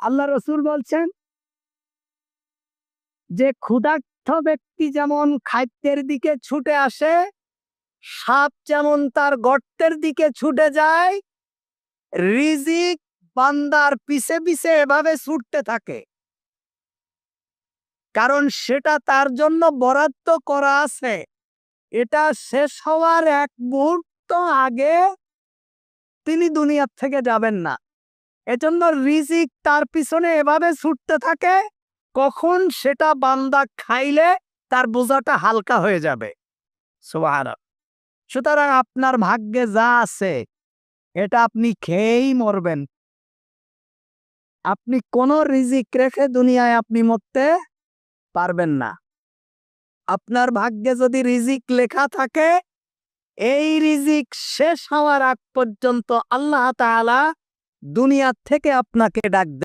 আল্লাহ রসুল বলছেন যে ক্ষুধার্ত ব্যক্তি যেমন খাদ্যের দিকে ছুটে আসে, সাপ যেমন তার গর্তের দিকে ছুটে যায়, রিজিক বান্দার পিছে পিছে এভাবে ছুটতে থাকে, কারণ সেটা তার জন্য বরাদ্দ করা আছে। এটা শেষ হওয়ার এক মুহূর্ত আগে তিনি দুনিয়ার থেকে যাবেন না। এজন্য রিজিক তার পিছনে এভাবে ছুটতে থাকে, কখন সেটা বান্দা খাইলে তার বোঝাটা হালকা হয়ে যাবে। সুবহানাল্লাহ। সুতরাং আপনার ভাগ্যে যা আছে এটা আপনি খেয়েই মরবেন। আপনি কোনো রিজিক রেখে দুনিয়ায় আপনি মরতে পারবেন না। আপনার ভাগ্যে যদি রিজিক লেখা থাকে, এই রিজিক শেষ হওয়ার আগ পর্যন্ত আল্লাহ তাআলা দুনিয়া থেকে আপনাকে ডাক দেন।